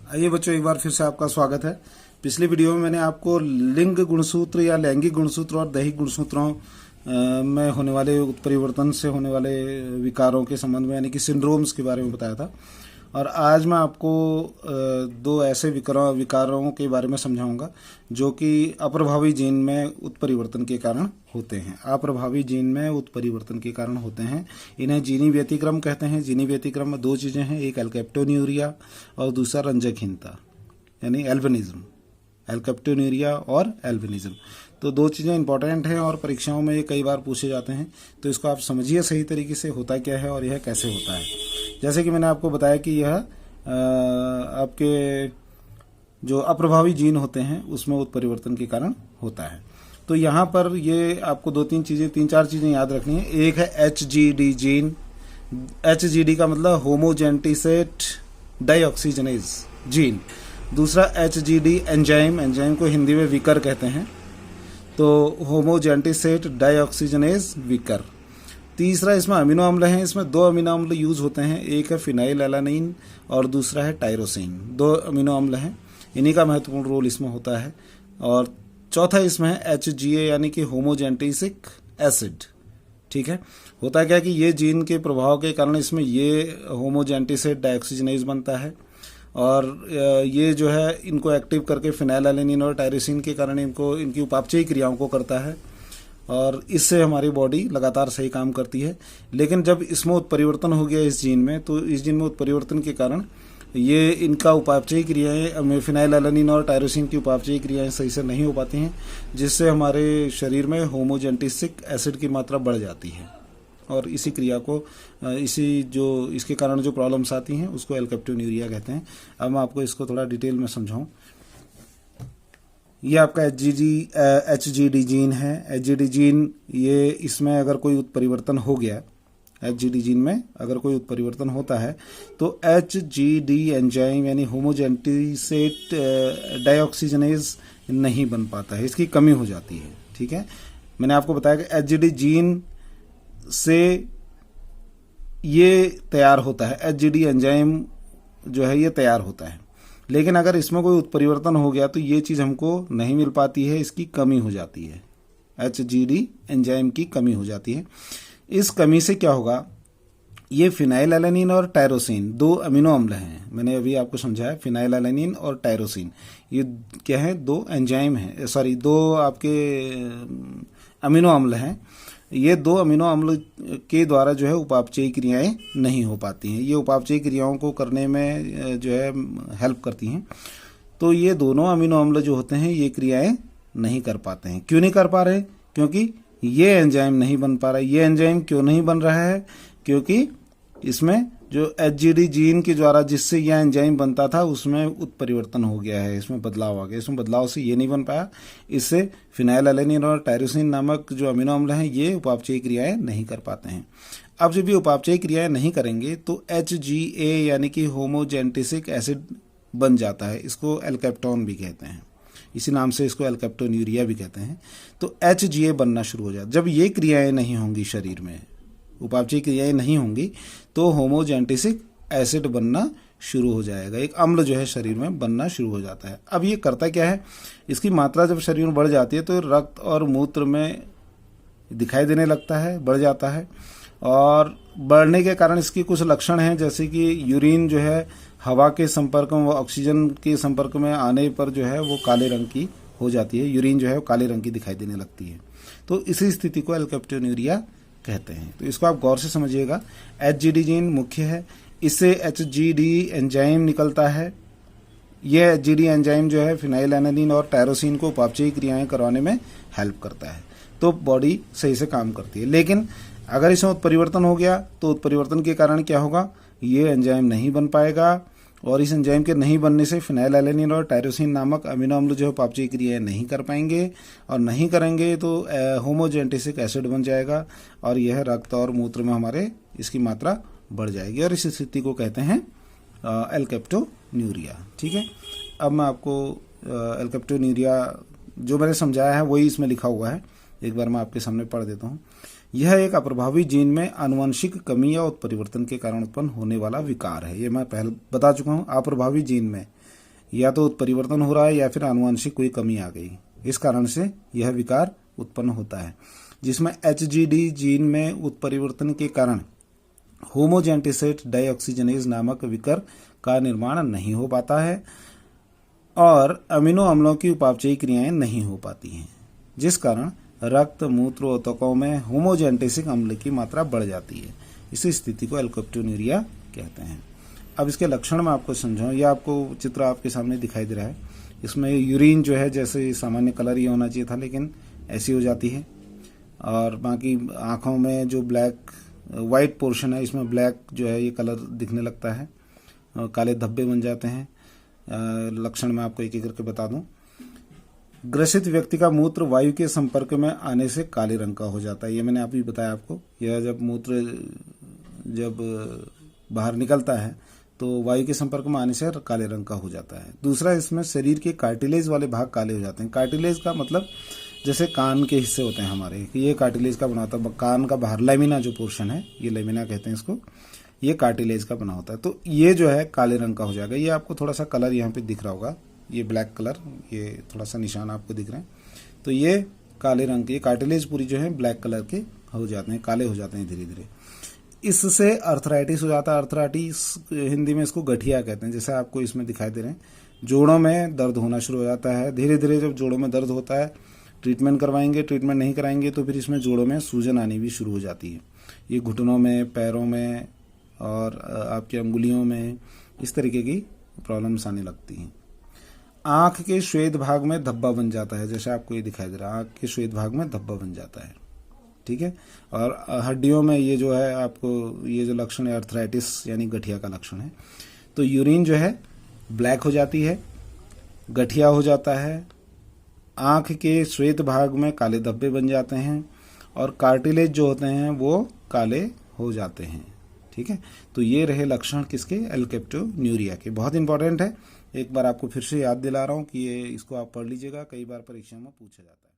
आइए बच्चों, एक बार फिर से आपका स्वागत है। पिछली वीडियो में मैंने आपको लिंग गुणसूत्र या लैंगिक गुणसूत्र और दैहिक गुणसूत्रों में होने वाले उत्परिवर्तन से होने वाले विकारों के संबंध में यानी कि सिंड्रोम्स के बारे में बताया था। और आज मैं आपको दो ऐसे विकारों के बारे में समझाऊंगा जो कि अप्रभावी जीन में उत्परिवर्तन के कारण होते हैं। अप्रभावी जीन में उत्परिवर्तन के कारण होते हैं। इन्हें जीनी व्यतिक्रम कहते हैं। जीनी व्यतिक्रम में दो चीज़ें हैं, एक एल्केप्टोन्यूरिया और दूसरा रंजकहीनता यानी एल्बिनिज्म। एल्केप्टोन्यूरिया और एल्बिनिज्म, तो दो चीज़ें इंपॉर्टेंट हैं और परीक्षाओं में ये कई बार पूछे जाते हैं। तो इसको आप समझिए सही तरीके से होता क्या है और यह कैसे होता है। जैसे कि मैंने आपको बताया कि यह आपके जो अप्रभावी जीन होते हैं उसमें उत्परिवर्तन के कारण होता है। तो यहाँ पर ये आपको तीन चार चीज़ें याद रखनी है। एक है HGD जीन। HGD का मतलब होमोजेंटिसेट डाइऑक्सीजनेज जीन। दूसरा HGD एंजाइम, एंजाइम को हिंदी में विकर कहते हैं, तो होमोजेंटिसेट डाइऑक्सीजनेज विकर। तीसरा इसमें अमीनो अम्ल हैं। इसमें दो अमीनो अम्ल यूज होते हैं, एक है फिनाइल एलानिन और दूसरा है टायरोसिन। दो अमीनो अम्ल हैं, इन्हीं का महत्वपूर्ण रोल इसमें होता है। और चौथा इसमें है HGA यानी कि होमोजेंटिसिक एसिड। ठीक है, होता क्या कि ये जीन के प्रभाव के कारण इसमें ये होमोजेंटिसेट डाइऑक्सीजनेज बनता है और ये जो है इनको एक्टिव करके फिनाइल एलानिन और टायरोसिन के कारण इनकी उपापचयी क्रियाओं को करता है और इससे हमारी बॉडी लगातार सही काम करती है। लेकिन जब इसमें उत्परिवर्तन हो गया इस जीन में, तो इस जीन में उत्परिवर्तन के कारण ये इनका उपापचयी क्रियाएं, फिनाइल एलानिन और टायरोसिन की उपापचयी क्रियाएं सही से नहीं हो पाती हैं, जिससे हमारे शरीर में होमोजेंटिसिक एसिड की मात्रा बढ़ जाती है और इसी क्रिया को इसके कारण जो प्रॉब्लम्स आती हैं उसको एल्केप्टोन्यूरिया कहते हैं। अब मैं आपको इसको थोड़ा डिटेल में समझाऊं। ये आपका HGD जीन है। HGD जीन, ये इसमें अगर कोई उत्परिवर्तन हो गया, HGD जीन में अगर कोई उत्परिवर्तन होता है तो HGD एंजाइम यानी होमोजेंटिसेट डाइऑक्सीजनेज नहीं बन पाता है, इसकी कमी हो जाती है। ठीक है, मैंने आपको बताया कि HGD जीन से ये तैयार होता है, HGD एंजाइम जो है ये तैयार होता है। लेकिन अगर इसमें कोई उत्परिवर्तन हो गया तो ये चीज़ हमको नहीं मिल पाती है, इसकी कमी हो जाती है। HGD एंजाइम की कमी हो जाती है। इस कमी से क्या होगा, ये फिनाइल एलानिन और टायरोसिन दो अमीनो अम्ल हैं। मैंने अभी आपको समझाया, फिनाइल एलानिन और टायरोसिन ये क्या है, दो एंजाइम हैं, दो आपके अमीनो अम्ल हैं। ये दो अमीनो अम्ल के द्वारा जो है उपापचयी क्रियाएं नहीं हो पाती हैं। ये उपापचयी क्रियाओं को करने में जो है हेल्प करती हैं। तो ये दोनों अमीनो अम्ल जो होते हैं ये क्रियाएं नहीं कर पाते हैं। क्यों नहीं कर पा रहे? क्योंकि ये एंजाइम नहीं बन पा रहा है। ये एंजाइम क्यों नहीं बन रहा है? क्योंकि इसमें जो HGD जीन के द्वारा जिससे यह एंजाइम बनता था उसमें उत्परिवर्तन हो गया है, इसमें बदलाव आ गया। इसमें बदलाव से ये नहीं बन पाया। इससे फिनाइल एलानिन और टायरोसिन नामक जो अमीनो अम्ल हैं ये उपापचयी क्रियाएं नहीं कर पाते हैं। अब जब ये उपापचयी क्रियाएं नहीं करेंगे तो HGA यानी कि होमोजेंटिसिक एसिड बन जाता है। इसको एल्केप्टोन भी कहते हैं, इसी नाम से इसको एल्केप्टोन्यूरिया भी कहते हैं। तो HGA बनना शुरू हो जाता है। जब ये क्रियाएं नहीं होंगी, शरीर में उपापचयी क्रियाएं नहीं होंगी, तो होमोजेंटिसिक एसिड बनना शुरू हो जाएगा। एक अम्ल जो है शरीर में बनना शुरू हो जाता है। अब ये करता क्या है, इसकी मात्रा जब शरीर में बढ़ जाती है तो रक्त और मूत्र में दिखाई देने लगता है, बढ़ जाता है। और बढ़ने के कारण इसके कुछ लक्षण हैं, जैसे कि यूरिन जो है हवा के संपर्क में, ऑक्सीजन के संपर्क में आने पर जो है वो काले रंग की हो जाती है। यूरिन जो है वो काले रंग की दिखाई देने लगती है। तो इसी स्थिति को एल्केप्टोन्यूरिया कहते हैं। तो इसको आप गौर से समझिएगा। HGD जीन मुख्य है, इससे HGD एंजाइम निकलता है। यह HGD एंजाइम जो है फिनाइल एलानिन और टायरोसिन को उपापचयी क्रियाएं करवाने में हेल्प करता है, तो बॉडी सही से काम करती है। लेकिन अगर इसमें उत्परिवर्तन हो गया तो उत्परिवर्तन के कारण क्या होगा, ये एंजाइम नहीं बन पाएगा और इस एंजाइम के नहीं बनने से फिनाइल एलानिन और टायरोसिन नामक अमीनो अम्ल जो है उपापचयी क्रियाएं नहीं कर पाएंगे और नहीं करेंगे तो होमोजेंटिसिक एसिड बन जाएगा और यह रक्त और मूत्र में हमारे इसकी मात्रा बढ़ जाएगी और इस स्थिति को कहते हैं एल्केप्टोन्यूरिया। ठीक है, अब मैं आपको एल्केप्टोन्यूरिया जो मैंने समझाया है वही इसमें लिखा हुआ है, एक बार मैं आपके सामने पढ़ देता हूँ। यह एक अप्रभावी जीन में आनुवंशिक कमी या उत्परिवर्तन के कारण उत्पन्न होने वाला विकार है। ये मैं पहले बता चुका हूँ। अप्रभावी जीन में या तो उत्परिवर्तन हो रहा है या फिर आनुवंशिक कोई कमी आ गई, इस कारण से यह विकार उत्पन्न होता है। जिसमें HGD जीन में उत्परिवर्तन के कारण होमोजेंटिसेट डाइऑक्सीजनेज नामक विकर का निर्माण नहीं हो पाता है और अमीनो अम्लों की उपापचयी क्रियाएं नहीं हो पाती हैं, जिस कारण रक्त मूत्र ऊतकों में होमोजेंटिसिक अम्ल की मात्रा बढ़ जाती है। इसी स्थिति को एल्केप्टोन्यूरिया कहते हैं। अब इसके लक्षण में आपको समझाऊं, यह आपको चित्र आपके सामने दिखाई दे रहा है। इसमें यूरिन जो है जैसे सामान्य कलर ये होना चाहिए था, लेकिन ऐसी हो जाती है। और बाकी आंखों में जो ब्लैक वाइट पोर्शन है, इसमें ब्लैक जो है ये कलर दिखने लगता है, काले धब्बे बन जाते हैं। लक्षण मैं आपको एक एक करके बता दूं। ग्रसित व्यक्ति का मूत्र वायु के संपर्क में आने से काले रंग का हो जाता है। ये मैंने अभी बताया आपको। यह जब मूत्र जब बाहर निकलता है तो वायु के संपर्क में आने से काले रंग का हो जाता है। दूसरा, इसमें शरीर के कार्टिलेज वाले भाग काले हो जाते हैं। कार्टिलेज का मतलब जैसे कान के हिस्से होते हैं हमारे, ये कार्टिलेज का बना होता है। कान का बाहर लेमिना जो पोर्शन है, ये लेमिना कहते हैं इसको, ये कार्टिलेज का बना होता है। तो ये जो है काले रंग का हो जाएगा। ये आपको थोड़ा सा कलर यहाँ पे दिख रहा होगा, ये ब्लैक कलर, ये थोड़ा सा निशान आपको दिख रहे हैं। तो ये काले रंग के, ये कार्टिलेज पूरी जो है ब्लैक कलर के हो जाते हैं, काले हो जाते हैं धीरे धीरे। इससे अर्थराइटिस हो जाता है। अर्थराइटिस हिंदी में इसको गठिया कहते हैं, जैसे आपको इसमें दिखाई दे रहे हैं। जोड़ों में दर्द होना शुरू हो जाता है। धीरे धीरे जब जोड़ों में दर्द होता है, ट्रीटमेंट करवाएंगे, ट्रीटमेंट नहीं कराएंगे तो फिर इसमें जोड़ों में सूजन आनी भी शुरू हो जाती है। ये घुटनों में, पैरों में और आपकी अंगुलियों में इस तरीके की प्रॉब्लम्स आने लगती हैं। आंख के श्वेत भाग में धब्बा बन जाता है, जैसे आपको ये दिखाई दे रहा है, आंख के श्वेत भाग में धब्बा बन जाता है, ठीक है। और हड्डियों में ये जो है आपको ये जो लक्षण है अर्थराइटिस यानी गठिया का लक्षण है। तो यूरिन जो है ब्लैक हो जाती है, गठिया हो जाता है, आंख के श्वेत भाग में काले धब्बे बन जाते हैं और कार्टिलेज जो होते हैं वो काले हो जाते हैं, ठीक है। तो ये रहे लक्षण किसके, एल्केप्टोन्यूरिया के। बहुत इंपॉर्टेंट है, एक बार आपको फिर से याद दिला रहा हूँ कि ये इसको आप पढ़ लीजिएगा, कई बार परीक्षा में पूछा जाता है।